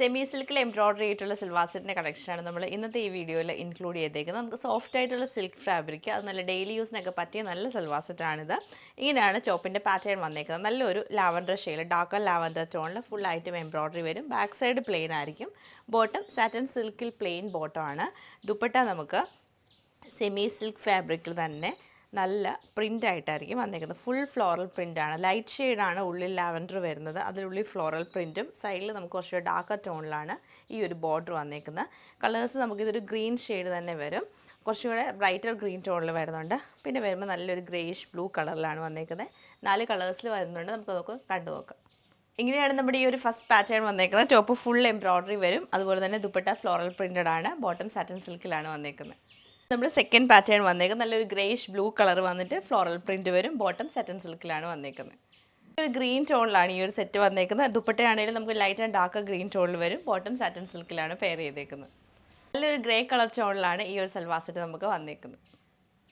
Semi സിൽക്കിൽ embroidery ആയിട്ടുള്ള സിൽവാർ സെറ്റിൻ്റെ കളക്ഷനാണ് നമ്മൾ ഇന്നത്തെ ഈ വീഡിയോയിൽ ഇൻക്ലൂഡ് ചെയ്തേക്കുന്നത്. നമുക്ക് സോഫ്റ്റ് ആയിട്ടുള്ള സിൽക്ക് ഫാബ്രിക്, അത് നല്ല ഡെയിലി യൂസിനൊക്കെ പറ്റിയ നല്ല സിൽവാർ സെറ്റാണിത്. ഇങ്ങനെയാണ് ചോപ്പിൻ്റെ പാറ്റേൺ വന്നേക്കുന്നത്. നല്ലൊരു ലാവൻഡർ ഷെയ്ഡ്, ഡാർക്കർ ലാവൻഡർ ടോണിൽ ഫുൾ ആയിട്ടും എംബ്രോയ്ഡറി വരും. ബാക്ക് സൈഡ് പ്ലെയിൻ ആയിരിക്കും. ബോട്ടം സാറ്റൻ സിൽക്കിൽ പ്ലെയിൻ ബോട്ടമാണ്. ദുപ്പട്ട നമുക്ക് സെമി സിൽക്ക് ഫാബ്രിക്കിൽ തന്നെ നല്ല പ്രിൻ്റ് ആയിട്ടായിരിക്കും വന്നേക്കുന്നത്. ഫുൾ ഫ്ലോറൽ പ്രിൻ്റാണ്. ലൈറ്റ് ഷെയ്ഡാണ് ഉള്ളിൽ ലാവൻഡർ വരുന്നത്, അതിനുള്ളിൽ ഫ്ലോറൽ പ്രിൻറ്റും സൈഡിൽ നമുക്ക് കുറച്ച് ഡാർക്കർ ടോണിലാണ് ഈ ഒരു ബോർഡർ വന്നേക്കുന്നത്. കളേഴ്സ് നമുക്കിതൊരു ഗ്രീൻ ഷെയ്ഡ് തന്നെ വരും, കുറച്ചുകൂടെ ബ്രൈറ്റർ ഗ്രീൻ ടോണിൽ വരുന്നുണ്ട്. പിന്നെ വരുമ്പോൾ നല്ലൊരു ഗ്രേയിഷ് ബ്ലൂ കളറിലാണ് വന്നേക്കുന്നത്. 4 കളേഴ്സിൽ വരുന്നുണ്ട്. നമുക്ക് കണ്ടു നോക്കാം. ഇങ്ങനെയാണ് നമ്മുടെ ഈ ഒരു ഫസ്റ്റ് പാറ്റേൺ വന്നേക്കുന്നത്. ടോപ്പ് ഫുൾ എംബ്രോയ്ഡറി വരും, അതുപോലെ തന്നെ ദുപ്പട്ട ഫ്ലോറൽ പ്രിൻറ്റഡ് ആണ്. ബോട്ടം സാറ്റൻ സിൽക്കിലാണ് വന്നേക്കുന്നത്. നമ്മൾ സെക്കൻഡ് പാറ്റേൺ വന്നേക്കുന്നത് നല്ലൊരു ഗ്രേയിഷ് ബ്ലൂ കളർ വന്നിട്ട് ഫ്ലോറൽ പ്രിൻറ്റ് വരും. ബോട്ടം സാറ്റൻ സിൽക്കിലാണ് വന്നേക്കുന്നത്. ഒരു ഗ്രീൻ ടോണിലാണ് ഈ ഒരു സെറ്റ് വന്നേക്കുന്നത്. ദുപ്പട്ടയാണെങ്കിലും നമുക്ക് ലൈറ്റ് ആൻഡ് ഡാർക്ക് ഗ്രീൻ ടോണിൽ വരും. ബോട്ടം സാറ്റൻ സിൽക്കിലാണ് പെയർ ചെയ്തേക്കുന്നത്. നല്ലൊരു ഗ്രേ കളർ ടോണിലാണ് ഈ ഒരു സൽവാർ സെറ്റ് നമുക്ക് വന്നേക്കുന്നത്.